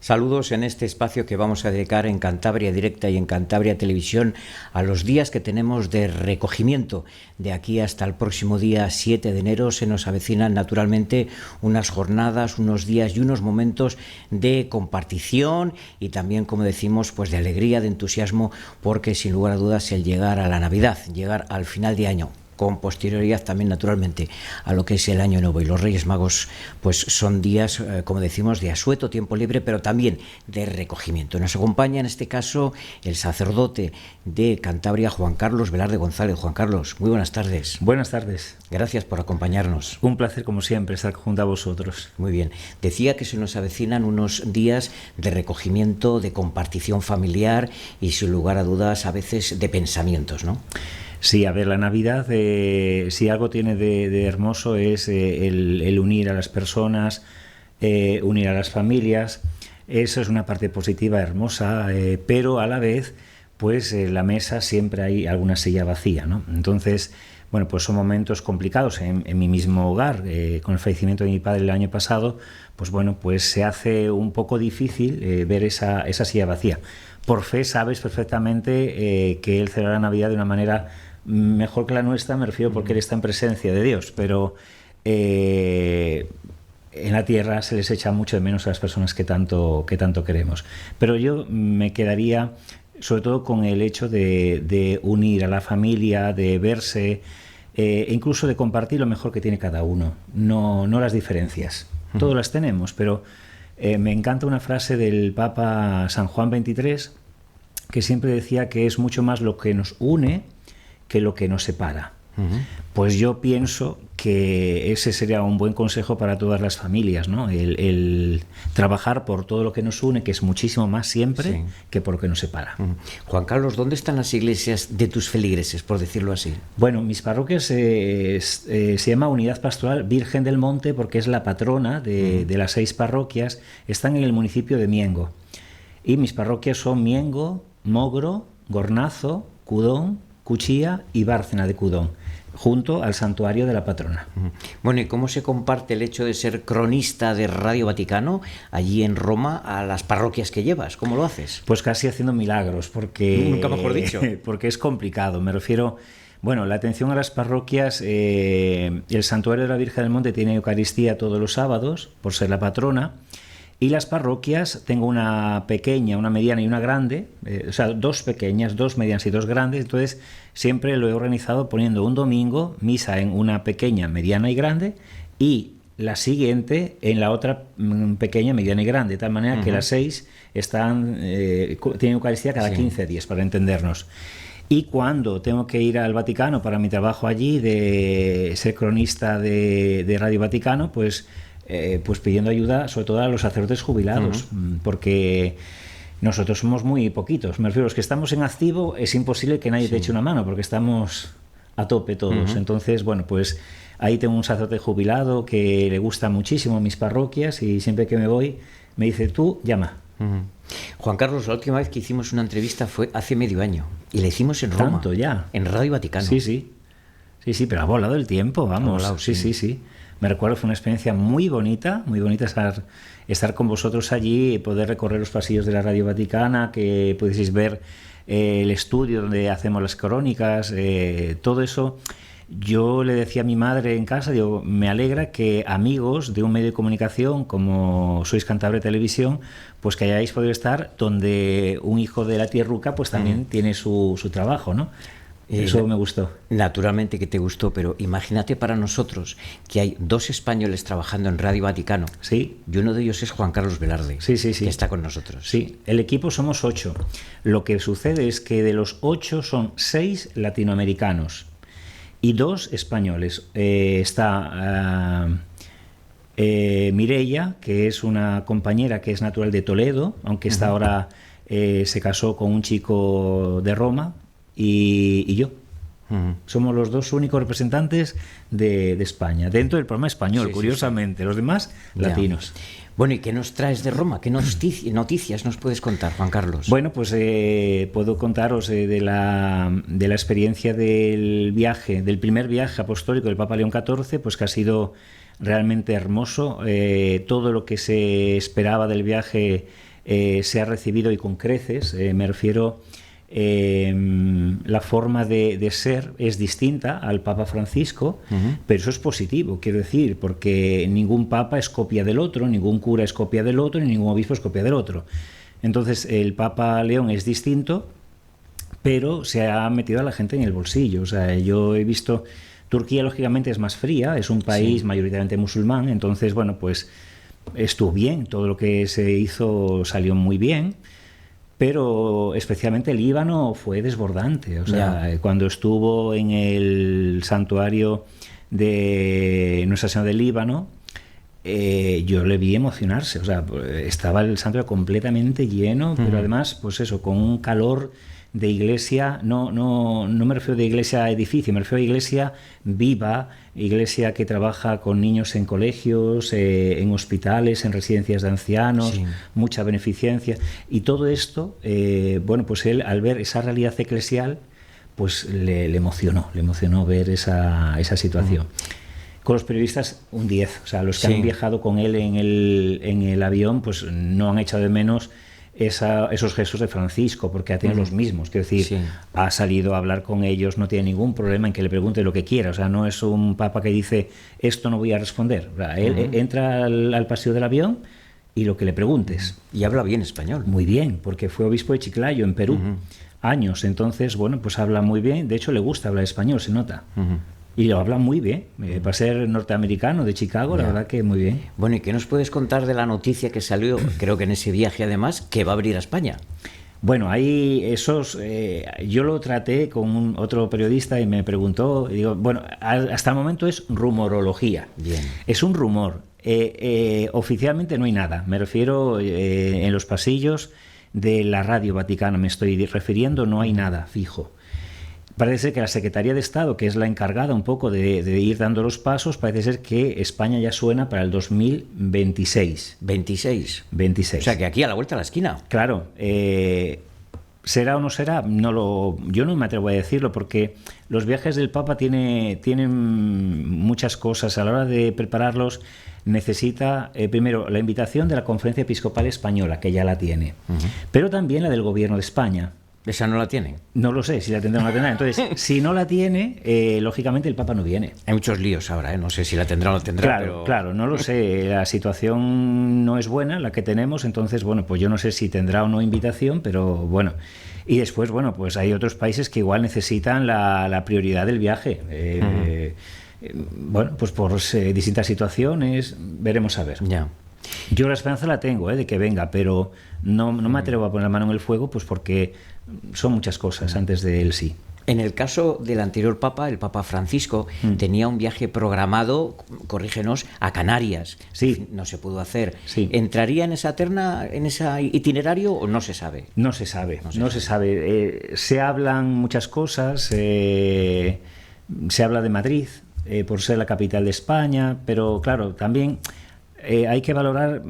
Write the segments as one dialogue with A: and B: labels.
A: Saludos en este espacio que vamos a dedicar en Cantabria Directa y en Cantabria Televisión a los días que tenemos de recogimiento. De aquí hasta el próximo día 7 de enero se nos avecinan naturalmente unas jornadas, unos días y unos momentos de compartición y también, como decimos, pues de alegría, de entusiasmo, porque sin lugar a dudas el llegar a la Navidad, llegar al final de año, con posterioridad también naturalmente a lo que es el Año Nuevo y los Reyes Magos, pues son días, como decimos, de asueto, tiempo libre, pero también de recogimiento. Nos acompaña en este caso el sacerdote de Cantabria, Juan Carlos Velarde González. Juan Carlos, muy buenas tardes.
B: Buenas tardes.
A: Gracias por acompañarnos.
B: Un placer, como siempre, estar junto a vosotros.
A: Muy bien. Decía que se nos avecinan unos días de recogimiento, de compartición familiar y, sin lugar a dudas, a veces de pensamientos, ¿no?
B: Sí, a ver, la Navidad, si algo tiene de hermoso es el unir a las personas, unir a las familias. Eso es una parte positiva, hermosa, pero a la vez, pues en la mesa siempre hay alguna silla vacía, ¿no? Entonces, bueno, pues son momentos complicados en mi mismo hogar. Con el fallecimiento de mi padre el año pasado, pues bueno, pues se hace un poco difícil ver esa silla vacía. Por fe sabes perfectamente que él celebra la Navidad de una manera mejor que la nuestra, me refiero porque él está en presencia de Dios, pero en la tierra se les echa mucho de menos a las personas que tanto queremos. Pero yo me quedaría sobre todo con el hecho de unir a la familia, de verse, e incluso de compartir lo mejor que tiene cada uno, no las diferencias. Todas las tenemos, pero me encanta una frase del Papa San Juan XXIII que siempre decía que es mucho más lo que nos une que lo que nos separa. Pues yo pienso que ese sería un buen consejo para todas las familias, ¿no? El trabajar por todo lo que nos une, que es muchísimo más siempre que por lo que nos separa.
A: Juan Carlos, ¿dónde están las iglesias de tus feligreses, por decirlo así?
B: Bueno, mis parroquias se llama Unidad Pastoral Virgen del Monte porque es la patrona de las 6 parroquias. Están en el municipio de Miengo. Y mis parroquias son Miengo, Mogro, Gornazo, Cudón, Cuchilla y Bárcena de Cudón, junto al santuario de la patrona.
A: Bueno, ¿y cómo se comparte el hecho de ser cronista de Radio Vaticano allí en Roma a las parroquias que llevas? ¿Cómo lo haces?
B: Pues casi haciendo milagros, porque...
A: Nunca mejor dicho.
B: Porque es complicado, me refiero... Bueno, la atención a las parroquias, el santuario de la Virgen del Monte tiene Eucaristía todos los sábados, por ser la patrona, y las parroquias, tengo una pequeña, una mediana y una grande, o sea, 2 pequeñas, 2 medianas y 2 grandes, entonces siempre lo he organizado poniendo un domingo, misa en una pequeña, mediana y grande, y la siguiente en la otra pequeña, mediana y grande, de tal manera que las 6 tienen Eucaristía cada 15 días, para entendernos. Y cuando tengo que ir al Vaticano para mi trabajo allí, de ser cronista de Radio Vaticano, pues pidiendo ayuda sobre todo a los sacerdotes jubilados, porque nosotros somos muy poquitos. Me refiero, los que estamos en activo es imposible que nadie te eche una mano, porque estamos a tope todos. Entonces, bueno, pues ahí tengo un sacerdote jubilado que le gusta muchísimo mis parroquias y siempre que me voy me dice, tú llama.
A: Juan Carlos, la última vez que hicimos una entrevista fue hace medio año y la hicimos en Roma.
B: ¿Tanto ya?
A: En Radio Vaticano.
B: Sí, pero ha volado el tiempo, vamos.
A: Ha volado,
B: sí. Me recuerdo, fue una experiencia muy bonita estar con vosotros allí y poder recorrer los pasillos de la Radio Vaticana, que pudieseis ver el estudio donde hacemos las crónicas, todo eso. Yo le decía a mi madre en casa, digo, me alegra que amigos de un medio de comunicación como sois Cantabria Televisión, pues que hayáis podido estar donde un hijo de la tierruca pues también tiene su trabajo, ¿no? Eso me gustó.
A: Naturalmente que te gustó, pero imagínate para nosotros que hay 2 españoles trabajando en Radio Vaticano.
B: Sí.
A: Y uno de ellos es Juan Carlos Velarde,
B: sí.
A: que está con nosotros.
B: Sí, el equipo somos 8. Lo que sucede es que de los 8 son 6 latinoamericanos y 2 españoles. Está Mireia, que es una compañera que es natural de Toledo, aunque está ahora se casó con un chico de Roma, y yo. Somos los 2 únicos representantes de España, dentro del programa español, curiosamente. Los demás, latinos.
A: Bueno, ¿y qué nos traes de Roma? ¿Qué noticias nos puedes contar, Juan Carlos?
B: Bueno, pues puedo contaros de la experiencia del primer viaje apostólico del Papa León XIV, pues que ha sido realmente hermoso. Todo lo que se esperaba del viaje se ha recibido y con creces, me refiero, la forma de ser es distinta al Papa Francisco, pero eso es positivo, quiero decir, porque ningún Papa es copia del otro, ningún cura es copia del otro, ni ningún obispo es copia del otro. Entonces el Papa León es distinto, pero se ha metido a la gente en el bolsillo. O sea, yo he visto, Turquía lógicamente es más fría, es un país mayoritariamente musulmán, entonces, bueno, pues estuvo bien, todo lo que se hizo salió muy bien, pero especialmente el Líbano fue desbordante. O sea, cuando estuvo en el santuario de Nuestra Señora del Líbano, yo le vi emocionarse. O sea, estaba el santuario completamente lleno, pero además, pues eso, con un calor de iglesia, no me refiero de iglesia a edificio, me refiero a iglesia viva, iglesia que trabaja con niños en colegios, en hospitales, en residencias de ancianos, mucha beneficencia, y todo esto, bueno, pues él al ver esa realidad eclesial, pues le emocionó ver esa situación. Con los periodistas un 10, o sea, los que han viajado con él en el avión, pues no han echado de menos esos gestos de Francisco, porque ha tenido los mismos, quiero decir, ha salido a hablar con ellos, no tiene ningún problema en que le pregunte lo que quiera. O sea, no es un papa que dice esto no voy a responder. O sea, él entra al pasillo del avión y lo que le preguntes.
A: Y habla bien español.
B: Muy bien, porque fue obispo de Chiclayo, en Perú, años. Entonces, bueno, pues habla muy bien. De hecho, le gusta hablar español, se nota. Y lo habla muy bien. Para ser norteamericano de Chicago, la verdad que muy bien.
A: Bueno, ¿y qué nos puedes contar de la noticia que salió, creo que en ese viaje además, que va a abrir a España?
B: Bueno, ahí yo lo traté con otro periodista y me preguntó, y digo, bueno, hasta el momento es rumorología.
A: Bien.
B: Es un rumor. Oficialmente no hay nada. Me refiero en los pasillos de la Radio Vaticana, me estoy refiriendo, no hay nada fijo. Parece ser que la Secretaría de Estado, que es la encargada un poco de ir dando los pasos, parece ser que España ya suena para el 2026.
A: 26.
B: O
A: sea, que aquí a la vuelta de la esquina.
B: Claro. ¿Será o no será? Yo no me atrevo a decirlo, porque los viajes del Papa tienen muchas cosas. A la hora de prepararlos necesita, primero, la invitación de la Conferencia Episcopal Española, que ya la tiene, pero también la del Gobierno de España.
A: ¿Esa no la tienen?
B: No lo sé si la tendrá o no la tendrá. Entonces, si no la tiene, lógicamente el Papa no viene.
A: Hay muchos líos ahora, no sé si la tendrá o no tendrá.
B: Claro, no lo sé. La situación no es buena, la que tenemos. Entonces, bueno, pues yo no sé si tendrá o no invitación, pero bueno. Y después, bueno, pues hay otros países que igual necesitan la prioridad del viaje. Bueno, pues por distintas situaciones, veremos a ver.
A: Ya.
B: Yo la esperanza la tengo, de que venga, pero no me atrevo a poner la mano en el fuego, pues porque son muchas cosas antes de él sí.
A: En el caso del anterior Papa, el Papa Francisco, tenía un viaje programado, corrígenos, a Canarias.
B: Sí.
A: No se pudo hacer.
B: Sí.
A: ¿Entraría en esa terna, en ese itinerario o no se sabe?
B: No se sabe. Se hablan muchas cosas, se habla de Madrid, por ser la capital de España, pero claro, también hay que valorar,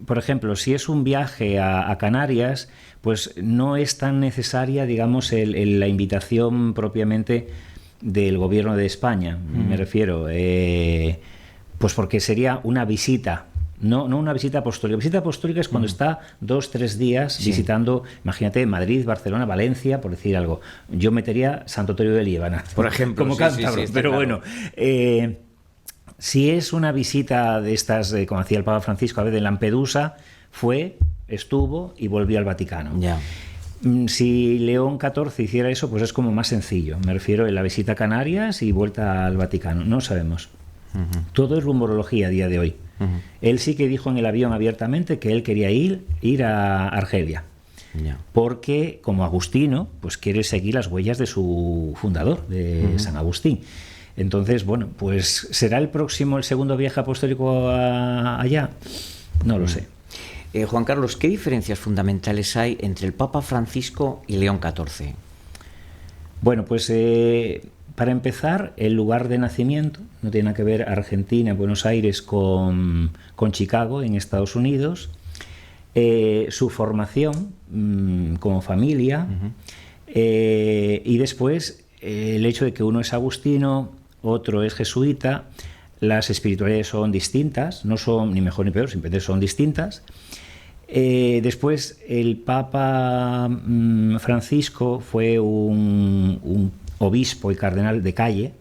B: por ejemplo, si es un viaje a Canarias, pues no es tan necesaria, digamos, la invitación propiamente del Gobierno de España, me refiero, pues porque sería una visita, no una visita apostólica. Visita apostólica es cuando está 2-3 días visitando, imagínate, Madrid, Barcelona, Valencia, por decir algo. Yo metería Santo Toribio de Líbano,
A: por ejemplo,
B: como cántabro, pero
A: claro.
B: Bueno. Si es una visita de estas, como hacía el Papa Francisco a veces en Lampedusa, estuvo y volvió al Vaticano.
A: Ya.
B: Si León XIV hiciera eso, pues es como más sencillo. Me refiero a la visita a Canarias y vuelta al Vaticano. No sabemos. Todo es rumorología a día de hoy. Él sí que dijo en el avión abiertamente que él quería ir a Argelia.
A: Ya.
B: Porque, como agustino, pues quiere seguir las huellas de su fundador, de San Agustín. Entonces, bueno, pues ¿será el segundo viaje apostólico allá? No lo sé.
A: Juan Carlos, ¿qué diferencias fundamentales hay entre el Papa Francisco y León XIV?
B: Bueno, pues para empezar, el lugar de nacimiento no tiene nada que ver Argentina, Buenos Aires con Chicago, en Estados Unidos. Su formación como familia y después el hecho de que uno es agustino, otro es jesuita. Las espiritualidades son distintas, no son ni mejor ni peor, simplemente son distintas. Después el Papa Francisco fue un obispo y cardenal de calle.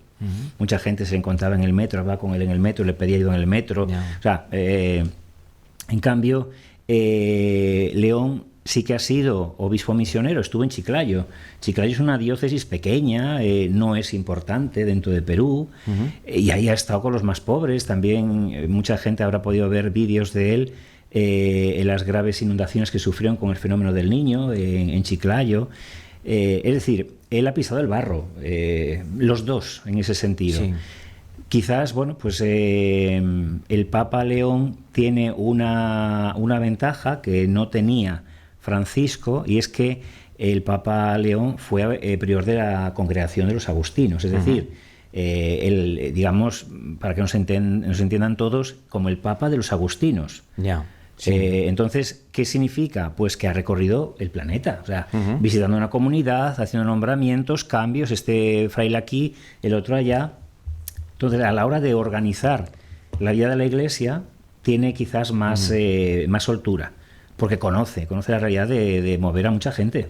B: Mucha gente se encontraba en el metro, hablaba con él en el metro, le pedía ayuda en el metro. O sea, en cambio, León sí que ha sido obispo misionero, estuvo en Chiclayo. Chiclayo es una diócesis pequeña, no es importante dentro de Perú, y ahí ha estado con los más pobres. También mucha gente habrá podido ver vídeos de él en las graves inundaciones que sufrieron con el fenómeno del Niño en Chiclayo. Es decir, él ha pisado el barro, los dos en ese sentido. Sí. Quizás, bueno, pues el Papa León tiene una ventaja que no tenía Francisco, y es que el Papa León fue prior de la congregación de los agustinos, es decir, digamos, para que nos entiendan todos, como el Papa de los agustinos.
A: Ya. Sí.
B: Entonces, ¿qué significa? Pues que ha recorrido el planeta, o sea, visitando una comunidad, haciendo nombramientos, cambios, este fraile aquí, el otro allá. Entonces, a la hora de organizar la vida de la Iglesia, tiene quizás más soltura, porque conoce la realidad de mover a mucha gente.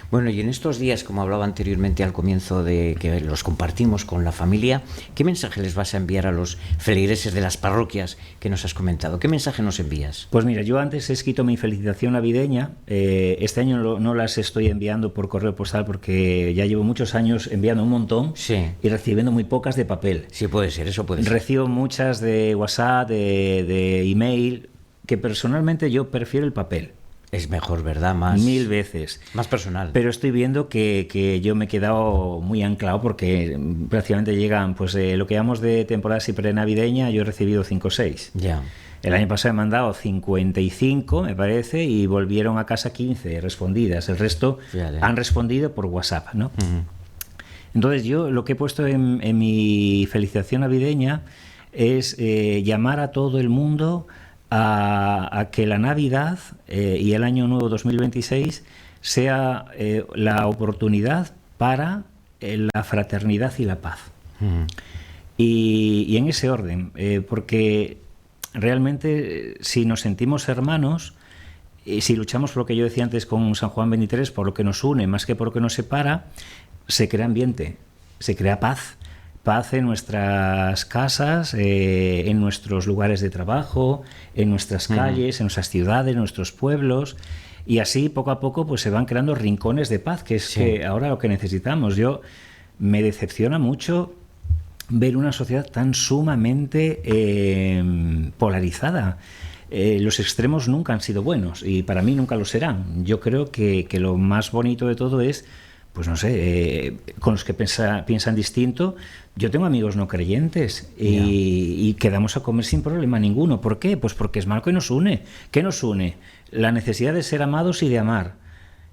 A: Bueno, y en estos días, como hablaba anteriormente al comienzo, de que los compartimos con la familia, ¿qué mensaje les vas a enviar a los feligreses de las parroquias que nos has comentado? ¿Qué mensaje nos envías?
B: Pues mira, yo antes he escrito mi felicitación navideña. Este año no las estoy enviando por correo postal porque ya llevo muchos años enviando un montón y recibiendo muy pocas de papel.
A: Sí, puede ser, eso puede ser.
B: Recibo muchas de WhatsApp, de email, que personalmente yo prefiero el papel.
A: Es mejor, ¿verdad? Más
B: 1000 veces.
A: Más personal.
B: Pero estoy viendo que yo me he quedado muy anclado porque prácticamente llegan, pues lo que llamamos de temporada así prenavideña, yo he recibido 5 o 6.
A: Ya.
B: El año pasado he mandado 55, me parece, y volvieron a casa 15 respondidas. El resto han respondido por WhatsApp, ¿no? Entonces yo lo que he puesto en mi felicitación navideña es llamar a todo el mundo a que la Navidad y el Año Nuevo 2026 sea la oportunidad para la fraternidad y la paz. Y en ese orden, porque realmente si nos sentimos hermanos, si luchamos por lo que yo decía antes con San Juan 23, por lo que nos une más que por lo que nos separa, se crea ambiente, se crea paz. Paz en nuestras casas, en nuestros lugares de trabajo, en nuestras calles, en nuestras ciudades, en nuestros pueblos, y así poco a poco pues se van creando rincones de paz, que es que ahora lo que necesitamos. Yo me decepciona mucho ver una sociedad tan sumamente polarizada. Los extremos nunca han sido buenos y para mí nunca lo serán. Yo creo que lo más bonito de todo es, pues no sé, con los que piensan distinto. Yo tengo amigos no creyentes y quedamos a comer sin problema ninguno. ¿Por qué? Pues porque es algo que nos une. ¿Qué nos une? La necesidad de ser amados y de amar.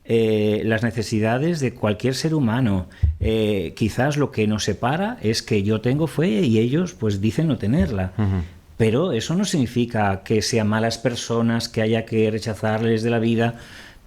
B: Las necesidades de cualquier ser humano. Quizás lo que nos separa es que yo tengo fe y ellos pues dicen no tenerla. Pero eso no significa que sean malas personas, que haya que rechazarles de la vida.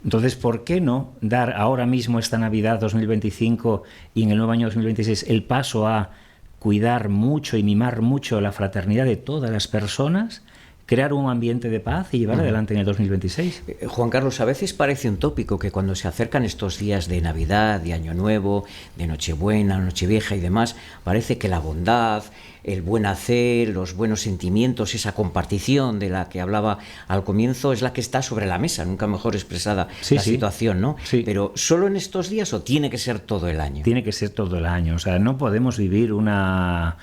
B: Entonces, ¿por qué no dar ahora mismo, esta Navidad 2025 y en el nuevo año 2026, el paso a cuidar mucho y mimar mucho la fraternidad de todas las personas, crear un ambiente de paz y llevar adelante en el 2026?
A: Juan Carlos, a veces parece un tópico que cuando se acercan estos días de Navidad, de Año Nuevo, de Nochebuena, Nochevieja y demás, parece que la bondad, el buen hacer, los buenos sentimientos, esa compartición de la que hablaba al comienzo es la que está sobre la mesa, nunca mejor expresada situación, ¿no?
B: Sí.
A: Pero ¿solo en estos días o tiene que ser todo el año?
B: Tiene que ser todo el año, o sea, no podemos vivir unos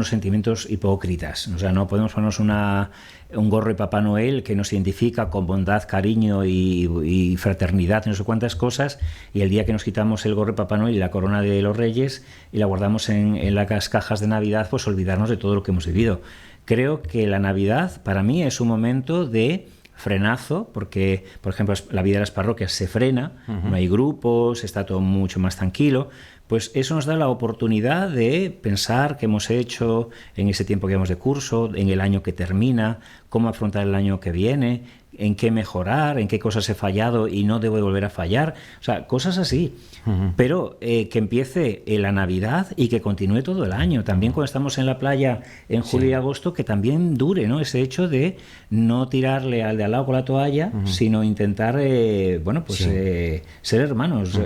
B: sentimientos hipócritas, o sea, no podemos ponernos un gorro de Papá Noel que nos identifica con bondad, cariño y fraternidad, no sé cuántas cosas, y el día que nos quitamos el gorro de Papá Noel y la corona de los Reyes y la guardamos en las cajas de Navidad, pues olvidarnos de todo lo que hemos vivido. Creo que la Navidad para mí es un momento de frenazo, porque, por ejemplo, la vida de las parroquias se frena, no hay grupos, está todo mucho más tranquilo. Pues eso nos da la oportunidad de pensar qué hemos hecho en ese tiempo que llevamos de curso, en el año que termina, cómo afrontar el año que viene, en qué mejorar, en qué cosas he fallado y no debo de volver a fallar. O sea, cosas así. Pero que empiece la Navidad y que continúe todo el año. También cuando estamos en la playa en julio y agosto, que también dure, ¿no? Ese hecho de no tirarle al de al lado con la toalla, sino intentar, ser hermanos,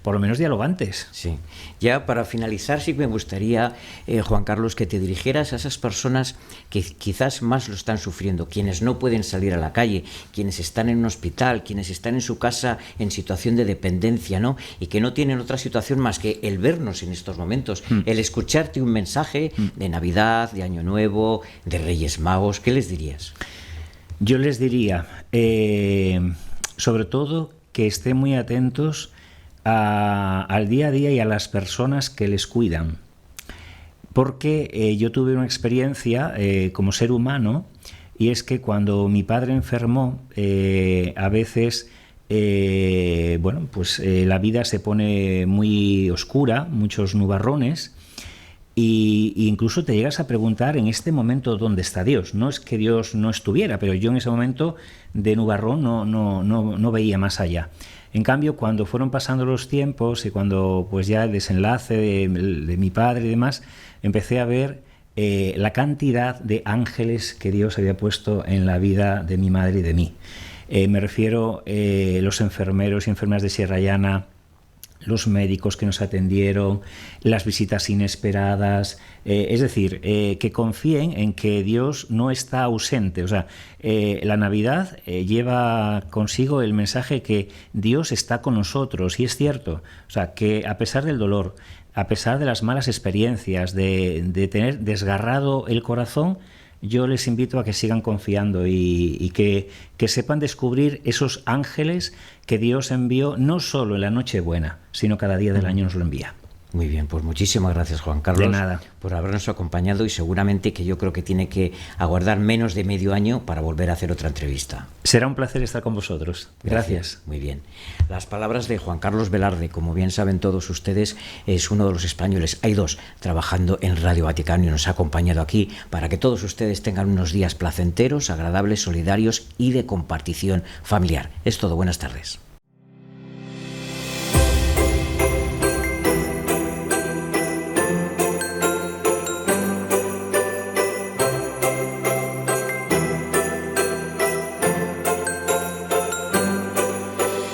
B: por lo menos dialogantes.
A: Sí. Ya para finalizar, sí que me gustaría, Juan Carlos, que te dirigieras a esas personas que quizás más lo están sufriendo, quienes no pueden salir a la calle, quienes están en un hospital, quienes están en su casa en situación de dependencia, ¿no? Y que no tienen otra situación más que el vernos en estos momentos, el escucharte un mensaje de Navidad, de Año Nuevo, de Reyes Magos. ¿Qué les dirías?
B: Yo les diría, sobre todo, que estén muy atentos al día a día y a las personas que les cuidan. Porque yo tuve una experiencia como ser humano, y es que cuando mi padre enfermó, a veces la vida se pone muy oscura, muchos nubarrones, y incluso te llegas a preguntar en este momento dónde está Dios. No es que Dios no estuviera, pero yo en ese momento de nubarrón no veía más allá. En cambio, cuando fueron pasando los tiempos y cuando pues ya el desenlace de mi padre y demás, empecé a ver la cantidad de ángeles que Dios había puesto en la vida de mi madre y de mí. Me refiero a los enfermeros y enfermeras de Sierra Llana, los médicos que nos atendieron, las visitas inesperadas, es decir, que confíen en que Dios no está ausente. O sea, la Navidad lleva consigo el mensaje que Dios está con nosotros, y es cierto. O sea, que a pesar del dolor, a pesar de las malas experiencias, de tener desgarrado el corazón, yo les invito a que sigan confiando y que sepan descubrir esos ángeles que Dios envió no solo en la Nochebuena, sino cada día del año nos lo envía.
A: Muy bien, pues muchísimas gracias, Juan Carlos,
B: de nada,
A: por habernos acompañado, y seguramente que yo creo que tiene que aguardar menos de medio año para volver a hacer otra entrevista.
B: Será un placer estar con vosotros. Gracias.
A: Muy bien. Las palabras de Juan Carlos Velarde, como bien saben todos ustedes, es uno de los españoles, hay dos, trabajando en Radio Vaticano, y nos ha acompañado aquí para que todos ustedes tengan unos días placenteros, agradables, solidarios y de compartición familiar. Es todo. Buenas tardes.